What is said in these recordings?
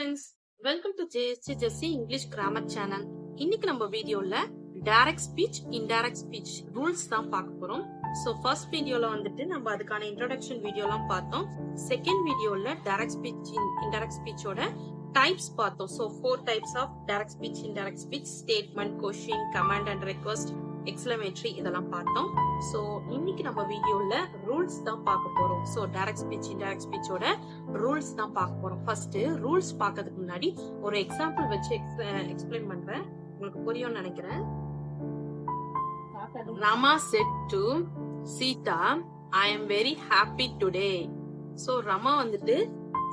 friends, welcome to JSC Jessie English Grammar Channel. இன்னைக்கு நம்ம வீடியோல direct speech indirect speech rules தான் பார்க்க போறோம். சோ ஃபர்ஸ்ட் வீடியோல வந்துட்டு நம்ம அதுக்கான இன்ட்ரோடக்ஷன் வீடியோலாம் பார்த்தோம். செகண்ட் வீடியோல டைரக்ட் ஸ்பீச் இன்டைரக்ட் ஸ்பீச்சோட டைப்ஸ் பார்த்தோம். So 4 types of direct speech indirect speech, statement, question, command and request, exclamatory இதெல்லாம் பார்த்தோம். சோ இன்னைக்கு நம்ம வீடியோல ரூல்ஸ் தான் பார்க்க போறோம். சோ டைரக்ட் ஸ்பீச் இன்டைரக்ட் ஸ்பீச்சோட ரூல்ஸ் தான் பார்க்க போறோம். ஃபர்ஸ்ட் ரூல்ஸ் பார்க்கிறதுக்கு முன்னாடி ஒரு எக்ஸாம்பிள் வச்சு எக்ஸ்பிளைன் பண்றேன், உங்களுக்கு புரியும்னு நினைக்கிறேன். Rama said to Sita, I am very happy today. So Rama வந்துட்டு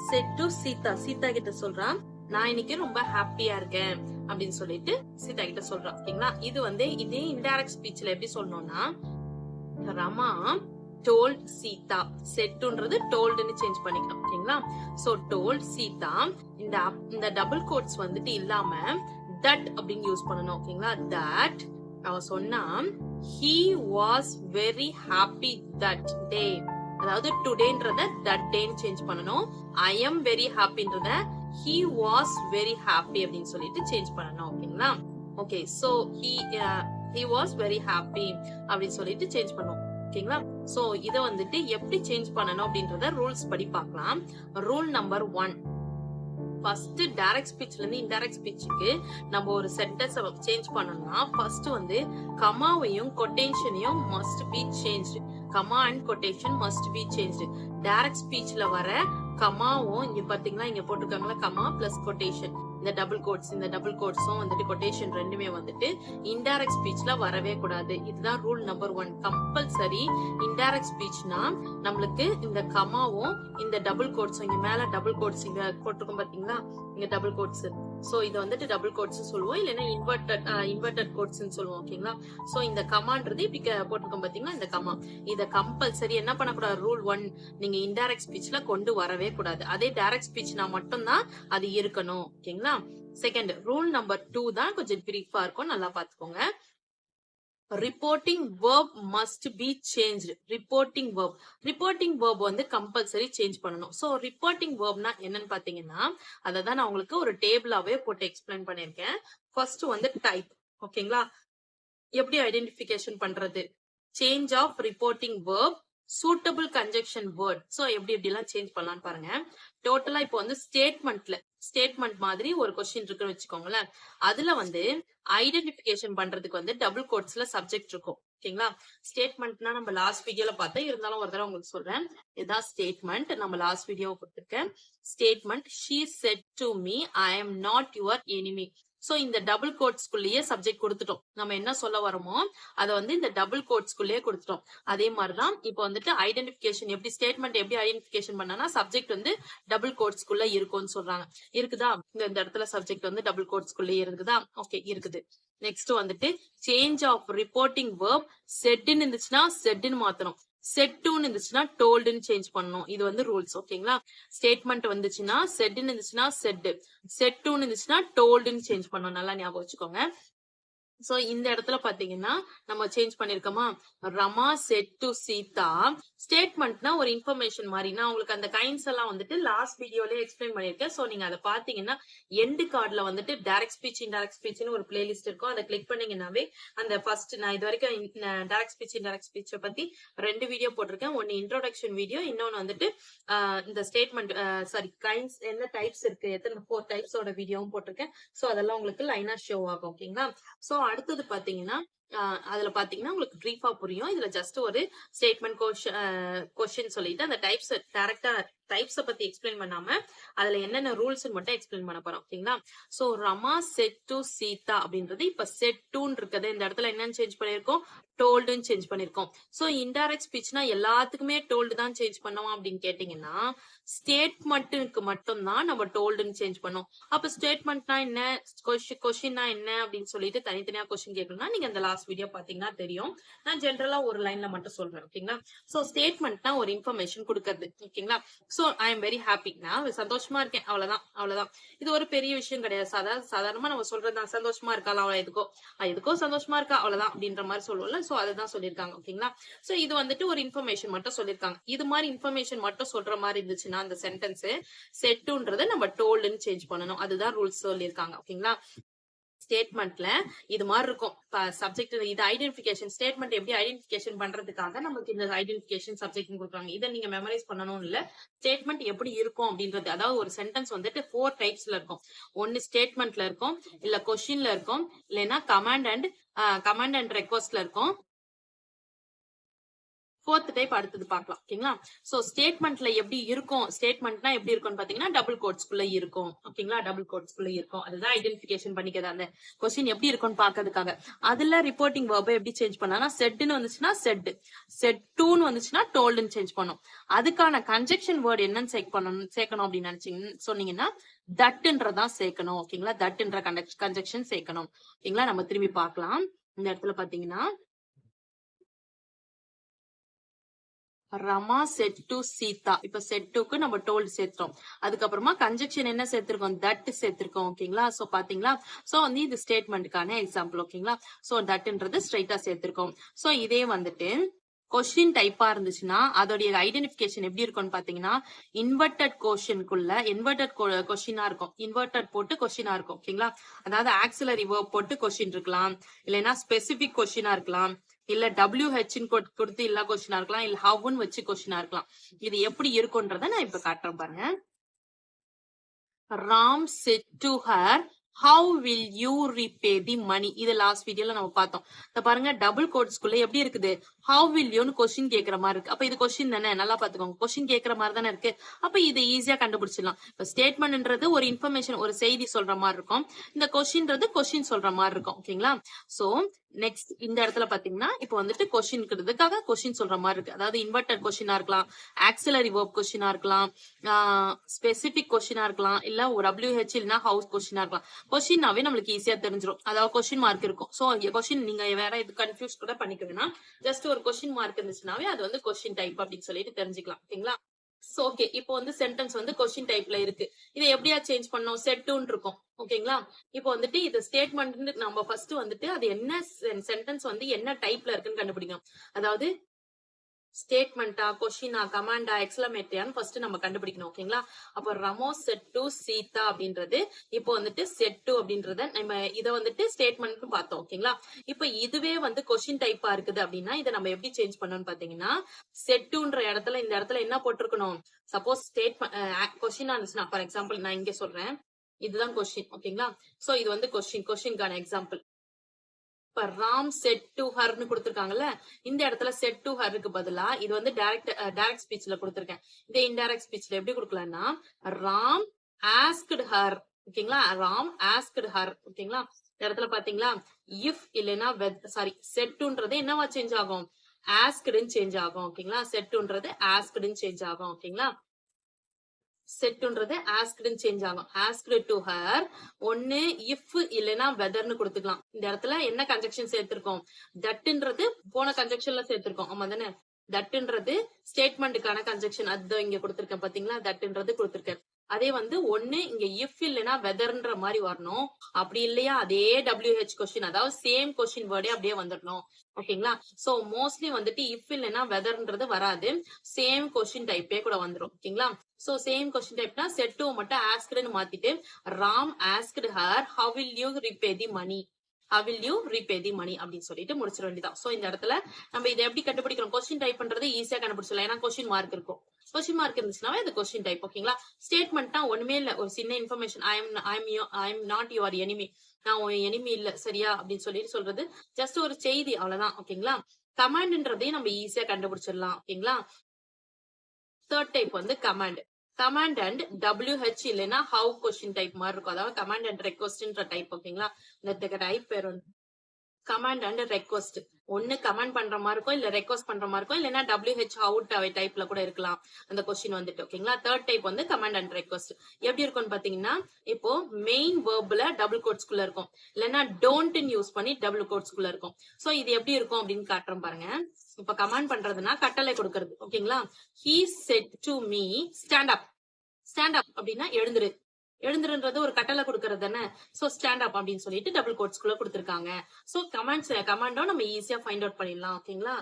said to Sita, சீதா கிட்ட சொல்றான், நான் இன்னைக்கு ரொம்ப ஹாப்பியா இருக்கேன் அப்படின்னு சொல்லிட்டு சீதா கிட்ட சொல்றான். ஓகேங்களா, இது வந்து இதே இன்டைரக்ட் ஸ்பீச்ல எப்படி சொல்லணும்னா, ரமா told சீதா, செட்டுன்றது டோல்டுன்னு சேஞ்ச் பண்ணிக்கலாம். ஓகேங்களா, சோ told சீதா, இந்த டபுள் கோட்ஸ் வந்துட்டு இல்லாம தட் அப்படின்னு யூஸ் பண்ணணும். ஓகேங்களா, தட் அவ சொன்னா he was very happy that day, அதாவது டுடேன்றத தட் டேன்னு சேஞ்ச் பண்ணணும். I am very happyன்றத he was very happy அப்படின்னு சொல்லிட்டு சேஞ்ச் பண்ணணும். ஓகேங்களா, okay, so he was very happy அப்படின்னு சொல்லிட்டு சேஞ்ச் பண்ணுவோம். ஓகேங்களா, சோ இத வந்துட்டு எப்படி சேஞ்ச் பண்ணணும் அப்படின்றத ரூல்ஸ் படி பார்க்கலாம். ரூல் நம்பர் 1, ஃபர்ஸ்ட் டைரக்ட் ஸ்பீச்ல இருந்து இன்டைரக்ட் ஸ்பீச்சுக்கு நம்ம ஒரு சென்டென்ஸ் சேஞ்ச் பண்ணணும்னா ஃபர்ஸ்ட் வந்து கமாவையும் கொட்டேஷனையும் must be changed. Comma and quotation must be changed. Direct ஸ்பீச்ல வர கமாவும் இங்க பாத்தீங்களா, இங்க போட்டுருக்காங்களா, கமா பிளஸ் கொட்டேஷன், இந்த டபுள் கோட்ஸும் வந்துட்டு கொட்டேஷன் ரெண்டுமே வந்துட்டு இன்டைரக்ட் ஸ்பீச்ல வரவே கூடாது. இதுதான் ரூல் நம்பர் 1. கம்பல்சரி இன்டைரக்ட் ஸ்பீச்னா நம்மளுக்கு இந்த கமாவும் இந்த டபுள் கோட்ஸும், இங்க மேல டபுள் கோட்ஸ் இங்க போட்டிருக்கோம் பாத்தீங்களா, இங்க டபுள் கோட்ஸ், சோ இது வந்துட்டு டபுள் கோட்ஸ் சொல்லுவோம், இல்லைன்னா இன்வெர்டட் கோட்ஸ் சொல்லுவோம். ஓகேங்களா, சோ இந்த கமான்றது இப்படி போட்டிருக்கோம் பாத்தீங்களா, இந்த கமா, இத கம்பல்சரி என்ன பண்ணக்கூடாது, ரூல் 1, நீங்க இன்டைரக்ட் ஸ்பீச்ல கொண்டு வரவே கூடாது. அதே டைரக்ட் ஸ்பீச்னா மட்டும்தான் அது இருக்கணும். ஓகேங்களா, செகண்ட் ரூல் நம்பர் 2 தான் கொஞ்சம் பிரீஃபா இருக்கும், நல்லா பாத்துக்கோங்க. Reporting verb must be changed. Reporting verb வந்து கம்பல்சரி சேஞ்ச் பண்ணணும். சோ ரிப்போர்ட்டிங் வெர்ப்னா என்னன்னு பாத்தீங்கன்னா, அததான் நான் உங்களுக்கு ஒரு டேபிளாவே போட்டு எக்ஸ்பிளைன் பண்ணிருக்கேன். ஃபர்ஸ்ட் வந்து டைப். ஓகேங்களா, எப்படி ஐடென்டிபிகேஷன் பண்றது, change of reporting verb, suitable conjunction word. So எப்படி எல்லாம் சேஞ்ச் பண்ணலாம்னு பாருங்க. டோட்டலா இப்போ வந்து ஸ்டேட்மெண்ட் மாதிரி ஒரு கொஸ்டின் இருக்குன்னு வச்சுக்கோங்களேன். அதுல வந்து ஐடென்டிபிகேஷன் பண்றதுக்கு வந்து டபுள் கோட்ஸ்ல சப்ஜெக்ட் இருக்கும். ஓகேங்களா, ஸ்டேட்மெண்ட்னா நம்ம லாஸ்ட் வீடியோல பார்த்தா, இருந்தாலும் ஒரு தடவை உங்களுக்கு சொல்றேன். இதுதான் ஸ்டேட்மெண்ட், நம்ம லாஸ்ட் வீடியோ கொடுத்திருக்கேன். Statement, she said to me I am not your enemy. So இந்த டபுள் கோட்ஸ்குள்ளேயே சப்ஜெக்ட் கொடுத்துட்டோம். நம்ம என்ன சொல்ல வரோமோ அதை வந்து இந்த டபுள் கோட்ஸ்குள்ளேயே கொடுத்துட்டோம். அதே மாதிரிதான் இப்போ வந்துட்டு ஐடென்டிபிகேஷன், எப்படி ஸ்டேட்மெண்ட் எப்படி ஐடென்டிபிகேஷன் பண்ணனா, சப்ஜெக்ட் வந்து டபுள் கோட்ஸ்குள்ள இருக்கும்னு சொல்றாங்க. இருக்குதா, இந்த இடத்துல சப்ஜெக்ட் வந்து டபுள் கோட்ஸ்குள்ளேயே இருக்குதா? ஓகே, இருக்குது. நெக்ஸ்ட் வந்துட்டு சேஞ்ச் ஆஃப் ரிப்போர்ட்டிங் வெர்ப், செட்னு இருந்துச்சுன்னா செட்னு மாத்தணும், செட்டுன்னு இருந்துச்சுன்னா டோல்டுன்னு சேஞ்ச் பண்ணணும். இது வந்து ரூல்ஸ். ஓகேங்களா, ஸ்டேட்மெண்ட் வந்துச்சுன்னா செட்னு இருந்துச்சுன்னா செட்டுன்னு இருந்துச்சுன்னா டோல்டுன்னு சேஞ்ச் பண்ணணும். நல்லா ஞாபகம் வச்சுக்கோங்க. சோ இந்த இடத்துல பாத்தீங்கன்னா நம்ம சேஞ்ச் பண்ணிருக்கோமா, ரமா செட் டு சீதா. ஸ்டேட்மெண்ட்னா ஒரு இன்ஃபர்மேஷன் மாதிரி. நான் உங்களுக்கு அந்த கைண்ட்ஸ் எல்லாம் வந்துட்டு லாஸ்ட் வீடியோலயே எக்ஸ்பிளைன் பண்ணிருக்கேன். சோ நீங்க அதை பாத்தீங்கன்னா எண்டு கார்டுல வந்துட்டு டைரக்ட் ஸ்பீச் இன்டைரக்ட் ஸ்பீச்னு ஒரு பிளேலிஸ்ட் இருக்கும். அதை கிளிக் பண்ணீங்கன்னாவே அந்த ஃபர்ஸ்ட், நான் இது வரைக்கும் டைரக்ட் ஸ்பீச் இன்டைரக்ட் ஸ்பீச்சை பத்தி 2 வீடியோ போட்டிருக்கேன். ஒன்னு இன்ட்ரோடக்ஷன் வீடியோ, இன்னொன்னு வந்துட்டு இந்த ஸ்டேட்மெண்ட் கைண்ட்ஸ் என்ன டைப்ஸ் இருக்கு, எத்தனை 4 டைப்ஸோட வீடியோவும் போட்டிருக்கேன். சோ அதெல்லாம் உங்களுக்கு லைனா ஷோ ஆகும். ஓகேங்களா, சோ அடுத்தது பாத்தீங்கன்னா அதுல பாத்தீங்கன்னா உங்களுக்கு பிரீஃபா புரியும். இதுல ஜஸ்ட் ஒரு ஸ்டேட்மெண்ட் கொஸ்டின் சொல்லிட்டு அந்த டைப்ஸ் டைரக்டா டைப்ஸ பத்தி எக்ஸ்பிளைன் பண்ணாம அதுல என்னென்ன ரூல்ஸ் மட்டும் எக்ஸ்பிளைன் பண்ண போறோம். ஓகேங்களா, so Rama said to Sita அப்படின்றது இப்ப செட் டுன்னு இருக்குது. இந்த இடத்துல என்னன்னு சேஞ்ச் பண்ணிருக்கோம், டோல்டுன்னு சேஞ்ச் பண்ணிருக்கோம். சோ இன்டைரக்ட் ஸ்பீச்னா எல்லாத்துக்குமே டோல்டு தான் சேஞ்ச் பண்ணுவோம் அப்படின்னு கேட்டீங்கன்னா, ஸ்டேட்மெண்ட்டுக்கு மட்டும் தான் நம்ம டோல்டுன்னு சேஞ்ச் பண்ணோம். அப்ப ஸ்டேட்மெண்ட்னா என்ன, கொஸ்டின்னா என்ன அப்படின்னு சொல்லிட்டு தனித்தனியா கொஸ்டின் கேட்கணும்னா நீங்க அந்த லாஸ்ட் லாஸ்ட் வீடியோ பாத்தீங்கன்னா தெரியும். நான் ஜென்ரலா ஒரு லைன்ல மட்டும் சொல்றேன். ஓகேங்களா? சோ ஸ்டேட்மெண்ட்னா ஒரு இன்ஃபர்மேஷன் கொடுக்கிறது. ஓகேங்களா? So I am very happy, நான் சந்தோஷமா இருக்கேன், அவ்வளவுதான் அவ்வளவுதான். இது ஒரு பெரிய விஷயம் கிடையாது. சாதாரணமா நம்ம சொல்றதுதான். சந்தோஷமா இருக்கலாம், அவள் எதுக்கோ சந்தோஷமா இருக்கா, அவ்வளவுதான் அப்படின்ற மாதிரி சொல்லுவோம்ல. சோ அதுதான் சொல்லியிருக்காங்க. ஓகேங்களா? சோ இது வந்துட்டு ஒரு இன்ஃபர்மேஷன் மட்டும் சொல்லியிருக்காங்க. இது மாதிரி இன்ஃபர்மேஷன் மட்டும் சொல்ற மாதிரி இருந்துச்சுன்னா அந்த சென்டென்ஸ் செட்டுன்றதை நம்ம டோல்டுன்னு சேஞ்ச் பண்ணணும். அதுதான் ரூல்ஸ் சொல்லியிருக்காங்க. ஓகேங்களா? ஸ்டேட்மெண்ட்ல இது மாதிரி இருக்கும். சப்ஜெக்ட் இது ஐடென்டிபிகேஷன். ஸ்டேட்மெண்ட் எப்படி ஐடென்டிபிகேஷன் பண்றதுக்காக நமக்கு இந்த ஐடென்டிபிகேஷன் சப்ஜெக்ட் கொடுக்குறாங்க. இதை நீங்க மெமரைஸ் பண்ணணும் இல்ல. ஸ்டேட்மெண்ட் எப்படி இருக்கும் அப்படின்றது, அதாவது ஒரு சென்டென்ஸ் வந்துட்டு 4 டைப்ஸ்ல இருக்கும். ஒன்னு ஸ்டேட்மெண்ட்ல இருக்கும், இல்ல கொஸ்டின்ல இருக்கும், இல்லைன்னா கமாண்ட் அண்ட் ரெக்வஸ்ட்ல இருக்கும். 4th டைப் அடுத்தது பார்க்கலாம். ஓகேங்களா? சோ ஸ்டேட்மெண்ட்ல எப்படி இருக்கும், ஸ்டேட்மெண்ட்னா எப்படி இருக்கும்னு பாத்தீங்கன்னா டபுள் கோட்ஸ்குள்ள இருக்கும். ஓகேங்களா? டபுள் கோட்ஸ்குள்ள இருக்கும். அதுதான் ஐடென்டிபிகேஷன் பண்ணிக்கிறது. அந்த கொஸ்டின் எப்படி இருக்கும்னு பாக்கிறதுக்காக. அதுல ரிப்போர்ட்டிங் வெர்பை எப்படி சேஞ்ச் பண்ணா, செட்னு வந்துச்சுன்னா செட் டூன்னு வந்துச்சுன்னா டோல்டுன்னு சேஞ்ச் பண்ணும். அதுக்கான கன்ஜெக்ஷன் வேர்டு என்னன்னு சேர்க்கணும் அப்படின்னு நினைச்சீங்க சொன்னீங்கன்னா தட்ன்றதான் சேர்க்கணும். ஓகேங்களா? தட்ன்ற கன்ஜெக்ஷன் சேர்க்கணும். ஓகேங்களா? நம்ம திரும்பி பார்க்கலாம். இந்த இடத்துல பாத்தீங்கன்னா ரமா செட் டு சீதா. இப்ப செட் டுக்கு நம்ம டோல்டு சேர்த்தோம். அதுக்கப்புறமா கன்ஜெக்ஷன் என்ன சேர்த்திருக்கோம், தட் சேர்த்திருக்கோம். ஓகேங்களா? சோ பாத்தீங்களா? சோ வந்து இது ஸ்டேட்மெண்ட்டுக்கான எக்ஸாம்பிள். ஓகேங்களா? சோ தட்ன்றது ஸ்ட்ரைட்டா சேர்த்திருக்கோம். சோ இதே வந்துட்டு கொஸ்டின் டைப்பா இருந்துச்சுன்னா அதோடைய ஐடென்டிபிகேஷன் எப்படி இருக்கும்னு பாத்தீங்கன்னா இன்வெர்டட் கொஸ்டினா இருக்கும். இன்வெர்டட் போட்டு கொஸ்டினா இருக்கும். ஓகேங்களா? அதாவது ஆக்சிலரி வேர்ப் போட்டு கொஸ்டின் இருக்கலாம், இல்லைன்னா ஸ்பெசிபிக் கொஸ்டினா இருக்கலாம், இல்ல WH கொடுத்து இல்ல கொஸ்டினா இருக்கலாம், இல்ல ஹவ்னு வச்சு கொஸ்டினா இருக்கலாம். இது எப்படி இருக்கும்ன்றத நான் இப்ப காட்டுறேன் பாருங்க. Ram said to her, how will you repay the money? இது லாஸ்ட் வீடியோல நம்ம பார்த்தோம். இத பாருங்க, டபுள் கோட்ஸ்குள்ள எப்படி இருக்குது, how will youன்னு கொஸ்டின் கேக்குற மாதிரி இருக்கு. அப்ப இது கொஸ்டின் தானே, நல்லா பாத்துக்கோங்க. கொஸ்டின் கேக்குற மாதிரி தானே இருக்கு. அப்ப இது ஈஸியா கண்டுபிடிச்சிடலாம். இப்ப ஸ்டேட்மெண்ட்ன்றது ஒரு இன்ஃபர்மேஷன், ஒரு செய்தி சொல்ற மாதிரி இருக்கும். இந்த கொஸ்டின்றது கொஸ்டின் சொல்ற மாதிரி இருக்கும். ஓகேங்களா? சோ நெக்ஸ்ட் இந்த இடத்துல பாத்தீங்கன்னா இப்ப வந்துட்டு கொஸ்டின்கிறதுக்காக கொஸ்டின் சொல்ற மாதிரி இருக்கு. அதாவது இன்வெர்டட் கொஸ்டினா இருக்கலாம், ஆக்சிலரி வெர்ப் கொஸ்டினா இருக்கலாம், ஸ்பெசிபிக் கொஸ்டினா இருக்கலாம், இல்ல ஒரு WH இல்லனா ஹவுஸ் கொஸ்டினா இருக்கலாம். கொஸ்டின்னாவே நம்மளுக்கு ஈஸியா தெரிஞ்சிடும். அதாவது கொஸ்டின் மார்க் இருக்கும். சோ கொஸ்டின் நீங்க வேற இது கன்ஃபியூஸ் கூட பண்ணிக்கணும்னா ஜஸ்ட் ஒரு கொஸ்டின் மார்க் இருந்துச்சுனாவே அது வந்து கொஸ்டின் டைப் அப்படின்னு சொல்லிட்டு தெரிஞ்சுக்கலாம். ஓகேங்களா? சோ ஓகே, இப்போ வந்து சென்டென்ஸ் வந்து கொஸ்டின் டைப்ல இருக்கு. இதை எப்படியா சேஞ்ச் பண்ணோம், செட்டுன்னு இருக்கும். ஓகேங்களா? இப்போ வந்துட்டு இது ஸ்டேட்மெண்ட் நம்ம ஃபர்ஸ்ட் வந்துட்டு அது என்ன சென்டென்ஸ் வந்து என்ன டைப்ல இருக்குன்னு கண்டுபிடிக்கணும். அதாவது ஸ்டேட்மெண்டா, கொஸ்டினா, கமாண்டா, எக்ஸ்லமேட்டரியான்னு ஃபர்ஸ்ட் நம்ம கண்டுபிடிக்கணும். ஓகேங்களா? அப்ப ரமோ செட் டு சீதா அப்படின்றது இப்போ வந்துட்டு செட் டு அப்படின்றத நம்ம இத வந்துட்டு ஸ்டேட்மெண்ட் பார்த்தோம். ஓகேங்களா? இப்ப இதுவே வந்து கொஸ்டின் டைப்பா இருக்குது அப்படின்னா இதை நம்ம எப்படி சேஞ்ச் பண்ணணும்னு பாத்தீங்கன்னா செட் டுன்ற இடத்துல இந்த இடத்துல என்ன போட்டிருக்கணும், சப்போஸ் ஸ்டேட்மெண்ட் கொஸ்டினா இருந்துச்சுன்னா, ஃபார் எக்ஸாம்பிள் நான் இங்க சொல்றேன், இதுதான் கொஸ்டின். ஓகேங்களா? சோ இது வந்து கொஸ்டின்கான எக்ஸாம்பிள். இப்ப ராம் செட் டு ஹர்னு கொடுத்திருக்காங்கல்ல, இந்த இடத்துல செட் டு ஹருக்கு பதிலா இது வந்து டைரக்ட் ஸ்பீச்ல கொடுத்திருக்கேன். இதே இன்டைரக்ட் ஸ்பீச்ல எப்படி கொடுக்கலாம்னா ராம் ஆஸ்க்டு ஹர். ஓகேங்களா? Ram asked her. ஓகேங்களா? இந்த இடத்துல பாத்தீங்களா இஃப் இல்லைன்னா சாரி செட்டுன்றது என்னவா சேஞ்ச் ஆகும், ஆஸ்க்டுன்னு சேஞ்ச் ஆகும். ஓகேங்களா? செட்டுன்றது ஆஸ்க்டுன்னு சேஞ்ச் ஆகும். ஓகேங்களா? செட்ன்றது ஆஸ்க்டுன்னு சேஞ்ச் ஆகும். ஆஸ்க்டு டு ஹர் ஒன்னு இஃப் இல்லைன்னா வெதர்னு கொடுத்துக்கலாம். இந்த இடத்துல என்ன கன்ஜெக்ஷன் சேர்த்திருக்கோம், தட்ன்றது போன கன்ஜெக்ஷன்ல சேர்த்திருக்கோம். ஆமா தானே? தட்ன்றது ஸ்டேட்மெண்ட்டுக்கான கன்ஜெக்ஷன், அது இங்க கொடுத்திருக்கேன் பாத்தீங்களா, தட்ன்றது கொடுத்திருக்கேன். அதே வந்து ஒன்னு இங்க இஃப் இல்லைன்னா வெதர்ன்ற மாதிரி வரணும். அப்படி இல்லையா அதே WH கொஸ்டின், அதாவது சேம் கொஸ்டின் வேர்டே அப்படியே வந்துடணும். ஓகேங்களா? சோ மோஸ்ட்லி வந்துட்டு இஃப் இல்லைன்னா வெதர்ன்றது வராது, சேம் கொஸ்டின் டைப்பே கூட வந்துடும். ஓகேங்களா? சோ சேம் கொஸ்டின் டைப்னா செட் டு மட்டும் ஆஸ்க்டுன்னு மாத்திட்டு Ram asked her how will you repay the money, how will you repay the money அப்படின்னு சொல்லிட்டு முடிச்சிட வேண்டியதான். சோ இந்த இடத்துல நம்ம இதை எப்படி கண்டுபிடிக்கிறோம், கொஸ்டின் டைப் பண்றது ஈஸியா கண்டுபிடிச்சலாம். ஏன்னா கொஸ்டின் மார்க் இருக்கும். கொஸ்டின் மார்க் இருந்துச்சுனாவே அது கொஸ்டின் டைப். ஓகேங்களா? ஸ்டேட்மெண்ட்னா ஒண்ணுமே இல்ல, ஒரு சின்ன information, I am not your enemy, நான் உன் எனிமி இல்ல சரியா அப்படின்னு சொல்லிட்டு சொல்றது ஜஸ்ட் ஒரு செய்தி, அவ்வளவுதான். ஓகேங்களா? கமாண்ட்ன்றதையும் நம்ம ஈஸியா கண்டுபிடிச்சிடலாம். ஓகேங்களா? தேர்ட் டைப் வந்து கமாண்ட். கமாண்ட் அண்ட் WH இல்லைன்னா ஹவு கொஸ்டின் டைப் மாதிரி இருக்கும். அதாவது கமாண்ட் அண்ட் ரெக்வஸ்ட்ன்ற டைப். ஓகேங்களா? இந்த டைப் பேர் வந்து கமாண்ட் அண்ட் ரெக்வஸ்ட். ஒன்னு கமாண்ட் பண்ற மாதிரி இருக்கும், இல்ல ரெக்வஸ்ட் பண்ற மாதிரி இருக்கும், இல்லைன்னா WH அவுட் அவை டைப்ல கூட இருக்கலாம் அந்த கொஸ்டின் வந்துட்டு. ஓகேங்களா, தேர்ட் டைப் வந்து கமாண்ட் அண்ட் ரெக்வஸ்ட். எப்படி இருக்கும்னு பாத்தீங்கன்னா, இப்போ மெயின் வேர்ப்ல டபுள் கோட்ஸ்குள்ள இருக்கும், இல்லைன்னா டோன்ட் யூஸ் பண்ணி டபுள் கோட்ஸ்குள்ள இருக்கும். சோ இது எப்படி இருக்கும் அப்படின்னு காட்டுறேன் பாருங்க. இப்ப கமாண்ட் பண்றதுன்னா கட்டளை கொடுக்கறது. ஓகேங்களா, he said to me stand up. Stand up அப்படின்னா எழுந்துரு. எழுந்துருன்றது ஒரு கட்டளை கொடுக்கறது தானே. சோ ஸ்டாண்ட் அப் அப்படின்னு சொல்லிட்டு டபுள் கோட்ஸ்குள்ள கொடுத்திருக்காங்க. சோ கமாண்டும் நம்ம ஈஸியா ஃபைண்ட் அவுட் பண்ணிடலாம். ஓகேங்களா,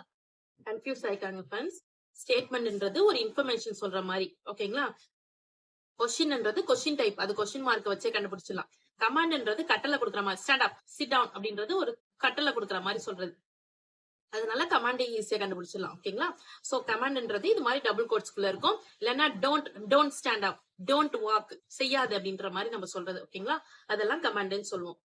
கன்ஃபியூஸ் ஆயிக்காங்க ஃப்ரெண்ட்ஸ். ஸ்டேட்மெண்ட்ன்றது ஒரு இன்ஃபர்மேஷன் சொல்ற மாதிரி. ஓகேங்களா, கொஸ்டின்ன்றது கொஸ்டின் டைப், அது கொஸ்டின் மார்க் வச்சே கண்டுபிடிச்சிடலாம். கமாண்ட்ன்றது கட்டளை கொடுக்குற மாதிரி, ஸ்டாண்ட் அப் சிட் டவுன் அப்படின்றது ஒரு கட்டளை கொடுக்குற மாதிரி சொல்றது. அதனால கமாண்ட் ஈஸியா கண்டுபிடிச்சிடலாம். ஓகேங்களா, சோ கமாண்ட்ன்றது இது மாதிரி டபுள் கோட்ஸ்குள்ள இருக்கும். இல்லைன்னா don't stand up, don't walk, செய்யாது அப்படின்ற மாதிரி நம்ம சொல்றது. ஓகேங்களா, அதெல்லாம் கமாண்ட்னு சொல்லுவோம்.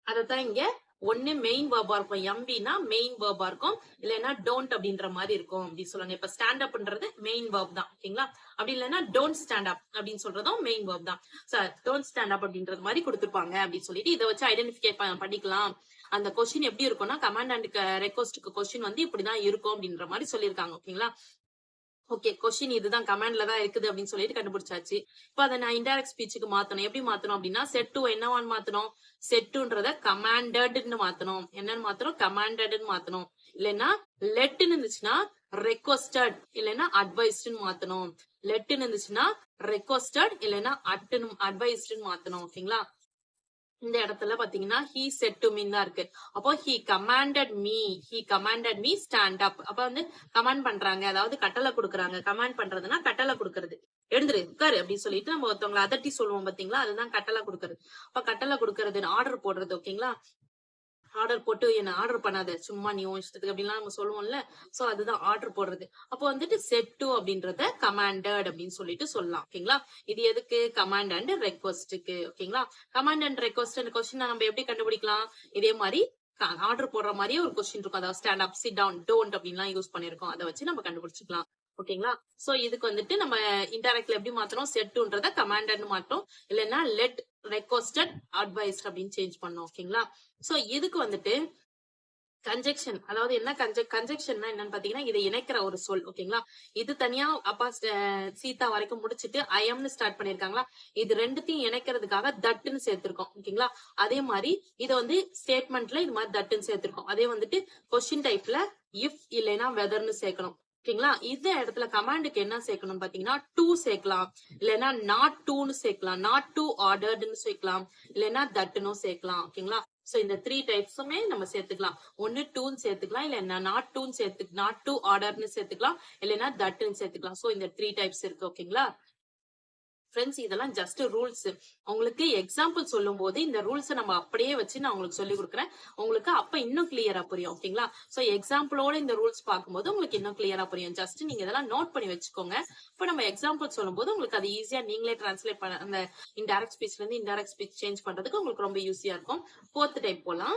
அதத்தான் இங்க ஒன்னு மெயின் வேர்பா இருக்கும், எம்பினா மெயின் வேர்பா இருக்கும், இல்லைன்னா டோன்ட் அப்படின்ற மாதிரி இருக்கும் அப்படி சொல்லுவாங்க. இப்ப ஸ்டாண்ட் அப்ன்றது மெயின் வேர்ப் தான். ஓகேங்களா, அப்படி இல்லைன்னா டோன்ட் ஸ்டாண்ட் அப் அப்படின்னு சொல்றதும் மெயின் வேர்ப் தான். சார் டோன்ட் ஸ்டாண்ட் அப் அப்படின்றது மாதிரி கொடுத்துருப்பாங்க அப்படின்னு சொல்லிட்டு இதை வச்சு ஐடென்டிஃபை பண்ணிக்கலாம். அந்த கொஸ்டின் எப்படி இருக்கும்னா கமாண்ட் அண்ட் ரெக்வஸ்ட்க்கு கொஸ்டின் வந்து இப்படிதான் இருக்கும் அப்படின்ற மாதிரி சொல்லியிருக்காங்க. ஓகேங்களா, ஓகே கொஸ்டின் இதுதான் கமாண்ட்ல தான் இருக்குது அப்படின்னு சொல்லிட்டு கண்டுபிடிச்சாச்சு. இப்ப அதை நான் இன்டைரக்ட் ஸ்பீச்சுக்கு மாத்தணும். எப்படி மாத்தணும் அப்படின்னா செட் டு என்னவான்னு மாத்தணும், செட்டுன்றத கமாண்டட்னு மாத்தணும். என்னன்னு மாத்தணும், கமாண்டட்னு மாத்தணும். இல்லைன்னா லெட்னு இருந்துச்சுன்னா ரெக்வஸ்டட் இல்லைன்னா அட்வைஸ்ட்னு மாத்தணும். லெட்னு இருந்துச்சுன்னா ரெக்வஸ்டட் இல்லைன்னா அட்வைஸ்ட்னு மாத்தணும். ஓகேங்களா, இந்த இடத்துல பாத்தீங்கன்னா he said to me தான் இருக்கு. அப்போ he commanded me stand up. அப்ப வந்து கமாண்ட் பண்றாங்க, அதாவது கட்டளை கொடுக்கறாங்க. கமாண்ட் பண்றதுன்னா கட்டளை கொடுக்கறது. எழுந்துரு உட்காரு அப்படின்னு சொல்லிட்டு நம்ம ஒருத்தவங்களை அதட்டி சொல்லுவோம் பாத்தீங்களா, அதுதான் கட்டளை கொடுக்கறது. அப்ப கட்டளை கொடுக்கறது ஆர்டர் போடுறது. ஓகேங்களா, ஆர்டர் போட்டு என்ன ஆர்டர் பண்ணாத சும்மா நீ இஷ்டத்துக்கு அப்படின்லாம் நம்ம சொல்லுவோம்ல. சோ அதுதான் ஆர்டர் போடுறது. அப்போ வந்துட்டு செட் டு அப்படின்றத கமாண்டட் அப்படின்னு சொல்லிட்டு சொல்லலாம். ஓகேங்களா, இது எதுக்கு, கமாண்ட் அண்ட் ரெக்வஸ்டுக்கு. ஓகேங்களா, கமாண்ட் அண்ட் ரெக்வஸ்ட் கொஸ்டின் நம்ம எப்படி கண்டுபிடிக்கலாம், இதே மாதிரி ஆர்டர் போடுற மாதிரியே ஒரு கொஸ்டின் இருக்கும். அதாவது stand up, sit down, don't அப்படின்லாம் யூஸ் பண்ணிருக்கோம். அதை வச்சு நம்ம கண்டுபிடிச்சிக்கலாம். ஓகேங்களா, சோ இதுக்கு வந்துட்டு நம்ம இன்டைரக்ட்ல எப்படி மாத்தணும், செட்டுன்றத கமாண்டட்னு மாற்றோம், இல்லைன்னா லெட், ரெக்வஸ்டட், அட்வைஸ்ட் அப்படின்னு சேஞ்ச் பண்ணோம். ஓகேங்களா, சோ இதுக்கு வந்துட்டு கன்ஜெக்ஷன், அதாவது என்ன கன்ஜெக்ஷன்னா என்னன்னு பாத்தீங்கன்னா இதை இணைக்கிற ஒரு சொல். ஓகேங்களா, இது தனியா அப்பா சீதா வரைக்கும் முடிச்சிட்டு ஐஎம்னு ஸ்டார்ட் பண்ணிருக்காங்களா, இது ரெண்டுத்தையும் இணைக்கிறதுக்காக தட்டுன்னு சேர்த்திருக்கோம். ஓகேங்களா, அதே மாதிரி இதை வந்து ஸ்டேட்மெண்ட்ல இது மாதிரி தட்டுன்னு சேர்த்திருக்கோம். அதே வந்துட்டு கொஸ்டின் டைப்ல இஃப் இல்லைன்னா வெதர்னு சேர்க்கணும். ஓகேங்களா, இந்த இடத்துல கமாண்டுக்கு என்ன சேர்க்கணும் பாத்தீங்கன்னா டூ சேர்க்கலாம், இல்லைன்னா நாட் டூன்னு சேர்க்கலாம், நாட் டூ ஆர்டர்டுன்னு சேர்க்கலாம், இல்லைன்னா தட்டுன்னு சேர்க்கலாம். ஓகேங்களா, சோ இந்த 3 டைப்ஸுமே நம்ம சேர்த்துக்கலாம். ஒன்னு டூன்னு சேர்த்துக்கலாம், இல்லைன்னா நாட் டூன்னு நாட் டூ ஆர்டர்னு சேர்த்துக்கலாம், இல்லைன்னா தட்டுன்னு சேர்த்துக்கலாம். சோ இந்த 3 டைப்ஸ் இருக்கு. ஓகேங்களா ஃப்ரெண்ட்ஸ், இதெல்லாம் ஜஸ்ட் ரூல்ஸ். உங்களுக்கு எக்ஸாம்பிள் சொல்லும் போது இந்த ரூல்ஸ் நம்ம அப்படியே வச்சு நான் உங்களுக்கு சொல்லி கொடுக்குறேன். உங்களுக்கு அப்ப இன்னும் கிளியரா புரியும். ஓகேங்களா, சோ எக்ஸாம்பிளோட இந்த ரூல்ஸ் பார்க்கும்போது உங்களுக்கு இன்னும் கிளியரா புரியும். ஜஸ்ட் நீங்க இதெல்லாம் நோட் பண்ணி வச்சுக்கோங்க. இப்ப நம்ம எக்ஸாம்பிள் சொல்லும் போது உங்களுக்கு அது ஈஸியா நீங்களே டிரான்ஸ்லேட் பண்ண, அந்த இன்டைரக்ட் ஸ்பீச்ல இருந்து இன்டைரக்ட் ஸ்பீச் சேஞ்ச் பண்றதுக்கு உங்களுக்கு ரொம்ப ஈஸியா இருக்கும். 4th டைப் போலாம்.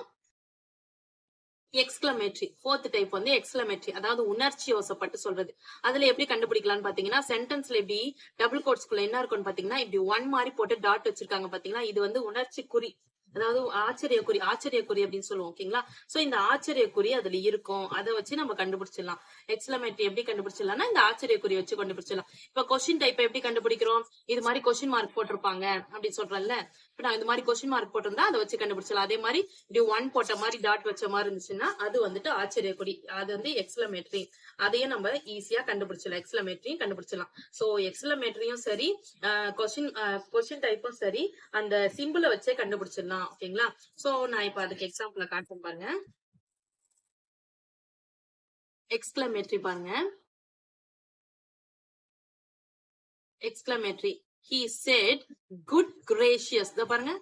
எக்ஸ்கிளமேட்டரி. 4th டைப் வந்து எக்ஸ்கிளமேட்டரி, அதாவது உணர்ச்சி யோசப்பட்டு சொல்றது. அதுல எப்படி கண்டுபிடிக்கலாம்னு பாத்தீங்கன்னா சென்டென்ஸ்ல எப்படி டபுள் கோட்ஸ்குள்ள என்ன இருக்கும்னு பாத்தீங்கன்னா இப்படி ஒன் மாதிரி போட்டு டாட் வச்சிருக்காங்க பாத்தீங்கன்னா, இது வந்து உணர்ச்சி குறி, அதாவது ஆச்சரியக்குறி அப்படின்னு சொல்லுவோம். ஓகேங்களா, சோ இந்த ஆச்சரியக்குறி அதுல இருக்கும், அதை வச்சு நம்ம கண்டுபிடிச்சிடலாம். எக்ஸ்கிளமேட்டரி எப்படி கண்டுபிடிச்சிடலாம்னா இந்த ஆச்சரியக்குறி வச்சு கண்டுபிடிச்சிடலாம். இப்ப கொஸ்டின் டைப் எப்படி கண்டுபிடிக்கிறோம், இது மாதிரி கொஸ்டின் மார்க் போட்டிருப்பாங்க அப்படின்னு சொல்றேன்ல, இப்ப நான் இந்த மாதிரி கொஸ்டின் மார்க் போட்டிருந்தா அதை வச்சு கண்டுபிடிச்சலாம். அதே மாதிரி இப்படி ஒன் போட்ட மாதிரி டாட் வச்ச மாதிரி இருந்துச்சுன்னா அது வந்துட்டு ஆச்சரியக்குறி, அது வந்து எக்ஸ்கிளமேட்டரி. அதையும் நம்ம ஈஸியா கண்டுபிடிச்சலாம், எக்ஸ்கிளமேட்டரியும் கண்டுபிடிச்சலாம். சோ எக்ஸ்கிளமேட்டரியும் சரி, கொஸ்டின் டைப்பும் சரி, அந்த சிம்பிளை வச்சே கண்டுபிடிச்சிடலாம். ஓகேங்களா, சோ நான் இப்ப அதுக்கு எக்ஸாம்பிள் காட்டுறேன் பாருங்க. எக்ஸ்கிளமேட்டரி பாருங்க, exclamatory he said good gracious. இத பாருங்க,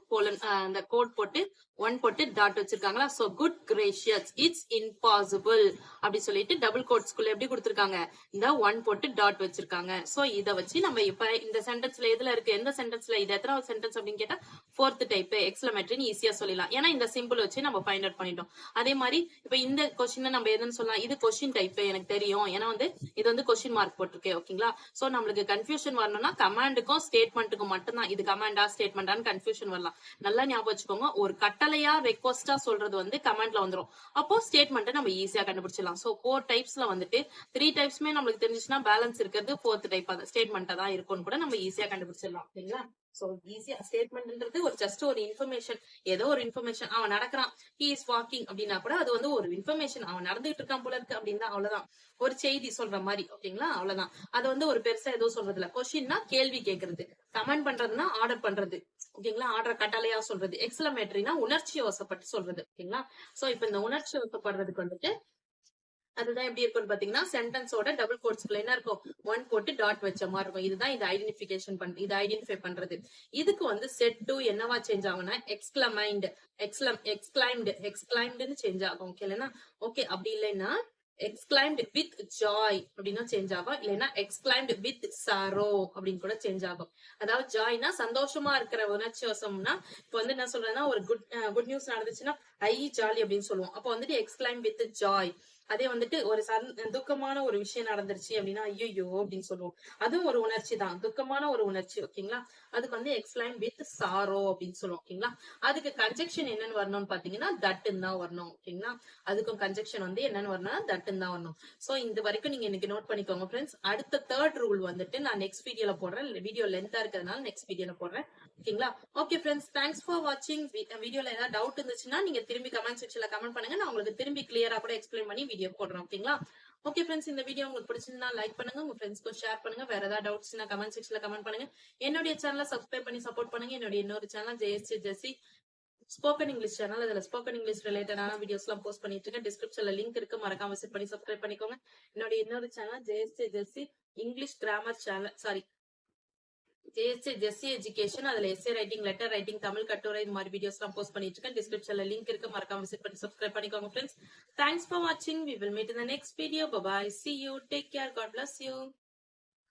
அந்த கோட் போட்டு ஒன் போட்டு டாட் வச்சிருக்காங்களா, so good gracious it's impossible அப்படி சொல்லிட்டு டபுள் கோட்ஸ்குள்ள எப்படி கொடுத்திருக்காங்க, இந்த ஒன் போட்டு டாட் வச்சிருக்காங்க. சோ இத வச்சு நம்ம இப்ப இந்த சென்டென்ஸ்ல எதுல இருக்கு, எந்த சென்டென்ஸ்ல, இது எத்தனாவது சென்டென்ஸ் அப்படின்னு கேட்டா 4th டைப் எக்ஸ்கிளமேட்டரின்னு ஈஸியா சொல்லலாம். ஏன்னா இந்த சிம்பிள் வச்சு நம்ம ஃபைண்ட் அவுட் பண்ணிட்டோம். அதே மாதிரி இப்ப இந்த கொஸ்டின் நம்ம எதுன்னு சொல்லலாம், இது கொஸ்டின் டைப் எனக்கு தெரியும், ஏன்னா வந்து இது வந்து கொஸ்டின் மார்க் போட்டிருக்கேன். ஓகேங்களா, சோ நம்மளுக்கு கன்ஃபியூஷன் வரணும்னா கமாண்டுக்கும் ஸ்டேட்மெண்ட்டுக்கும் மட்டும்தான், இது கமாண்டா ஸ்டேட்மெண்டான்னு கன்ஃபியூஷன் வரலாம். நல்லா ஞாபகம் வச்சுக்கோங்க. ஒரு கட்டளையா ரெக்வஸ்டா சொல்றது வந்து கமாண்ட்ல வந்துரும். அப்போ ஸ்டேட்மெண்ட்டை நம்ம ஈஸியா கண்டுபிடிச்சிடலாம். சோ 4 டைப்ஸ்ல வந்துட்டு 3 டைப்ஸ்மே நம்மளுக்கு தெரிஞ்சுச்சுன்னா பேலன்ஸ் இருக்கிறது 4th டைப் அந்த ஸ்டேட்மெண்ட்டா தான் இருக்கும்னு கூட நம்ம ஈஸியா கண்டுபிடிச்சிடலாம். சரிங்களா? சோ ஈஸியா ஸ்டேட்மெண்ட்ன்றது ஒரு ஜஸ்ட் ஒரு இன்ஃபர்மேஷன், ஏதோ ஒரு இன்ஃபர்மேஷன். அவன் நடக்கிறான், ஹி இஸ் வாக்கிங் அப்படின்னா கூட அது வந்து ஒரு இன்ஃபர்மேஷன், அவன் நடந்துகிட்டு இருக்கான் போல இருக்கு அப்படின்னா அவ்வளவுதான். ஒரு செய்தி சொல்ற மாதிரி. ஓகேங்களா? அவ்வளவுதான். அது வந்து ஒரு பெருசா ஏதோ சொல்றது இல்ல. கொஸ்டின்னா கேள்வி கேட்கறது, கமெண்ட் பண்றதுன்னா ஆர்டர் பண்றது. ஓகேங்களா? ஆர்டர் கட்டளையா சொல்றது, எக்ஸ்கிளமேட்டரினா உணர்ச்சி வசப்பட்டு சொல்றது. ஓகேங்களா? சோ இப்ப இந்த உணர்ச்சி வசப்படுறதுக்கு வந்துட்டு அதுதான் எப்படி இருக்கும்னு பாத்தீங்கன்னா சென்டென்ஸோட டபுள் கோட்ஸ்க்குள்ள என்ன இருக்கும், 1 போட்டு டாட் வச்ச மாதிரி இருக்கும். இதுதான் இது ஐடென்டிபிகேஷன் இது ஐடென்டிஃபை பண்றது. இதுக்கு வந்து செட் டு என்னவா சேஞ்ச் ஆகும்னா எக்ஸ்கிளைம்டுன்னு சேஞ்ச் ஆகும். ஓகே இல்லைன்னா ஓகே, அப்படி இல்லைன்னா எக்ஸ்கிளைம்டு வித் ஜாய் அப்படின்னா சேஞ்ச் ஆகும். இல்லைன்னா எக்ஸ்கிளைம்டு வித் சாரோ அப்படின்னு கூட சேஞ்ச் ஆகும். அதாவது ஜாய்னா சந்தோஷமா இருக்கிற உணர்ச்சி வசம்னா, இப்ப வந்து என்ன சொல்றதுன்னா ஒரு குட் நியூஸ் நடந்துச்சுன்னா ஐ ஜாலி அப்படின்னு சொல்லுவோம். அப்போ வந்துட்டு எக்ஸ்கிளைம் வித் ஜாய். அதே வந்துட்டு ஒரு துக்கமான ஒரு விஷயம் நடந்துருச்சு அப்படின்னா ஐயோ அப்படின்னு சொல்லுவோம். அதுவும் ஒரு உணர்ச்சி தான், துக்கமான ஒரு உணர்ச்சி. ஓகேங்களா? அதுக்கு வந்து எக்ஸ்கிளைம் வித் சாரோ அப்படின்னு சொல்லுவோம். ஓகேங்களா? அதுக்கு கன்ஜெக்ஷன் என்னன்னு வரணும்னு பாத்தீங்கன்னா தட்டுன்னு தான் வரணும். ஓகேங்களா? அதுக்கும் கன்ஜெக்ஷன் வந்து என்னன்னு வரணும்னா தட்டுன்னு தான் வரணும். சோ இந்த வரைக்கும் நீங்க இன்னைக்கு நோட் பண்ணிக்கோங்க ஃப்ரெண்ட்ஸ். அடுத்த 3rd ரூல் வந்துட்டு நான் நெக்ஸ்ட் வீடியோல போடுறேன். வீடியோ லென்த்தா இருக்கிறதுனால நெக்ஸ்ட் வீடியோல போடுறேன். ஓகேங்களா? ஓகே ஃப்ரெண்ட்ஸ், தேங்க்ஸ் ஃபார் வாட்சிங். வீடியோல ஏதாவது டவுட் இருந்துச்சுன்னா நீங்க திரும்பி கமெண்ட் செக்ஷன்ல கமெண்ட் பண்ணுங்க. நான் உங்களுக்கு திரும்பி கிளியரா கூட எக்ஸ்பிளைன் பண்ணி வீடியோ போடுறேன். ஓகேங்களா? ஓகே ஃப்ரெண்ட்ஸ், இந்த வீடியோ உங்களுக்கு பிடிச்சிருந்தா லைக் பண்ணுங்க, உங்க ஃப்ரெண்ட்ஸ்க்கு ஷேர் பண்ணுங்க. வேற ஏதாவது டவுட்ஸ்னா கமெண்ட் செக்ஷன்ல கமெண்ட் பண்ணுங்க. என்னுடைய சேனலை சப்ஸ்கிரைப் பண்ணி சப்போர்ட் பண்ணுங்க. என்னுடைய இன்னொரு channel JSC Jessie spoken English channel. அதுல ஸ்போக்கன் இங்கிலீஷ் ரிலேட்டடான வீடியோஸ் எல்லாம் போஸ்ட் பண்ணிட்டு இருக்கேன். டிஸ்கிரிப்ஷன்ல லிங்க் இருக்கு, மறக்காம விசிட் பண்ணி சப்ஸ்கிரைப் பண்ணிக்கோங்க. என்னுடைய இன்னொரு channel JSC Jessie English grammar channel, sorry Jessie education. அதுல essay writing, letter writing, Tamil கட்டுரை, இந்த மாதிரி வீடியோஸ் எல்லாம் போஸ்ட் பண்ணிட்டு இருக்கேன். டிஸ்கிரிப்ஷன்ல லிங்க் இருக்கு, மறக்காம விசிட் பண்ணி சப்ஸ்கிரைப் பண்ணிக்கோங்க ஃப்ரெண்ட்ஸ். தேங்க்ஸ் ஃபார் வாட்சிங். We will meet in the next video. Bye bye. See you. Take care. God bless you.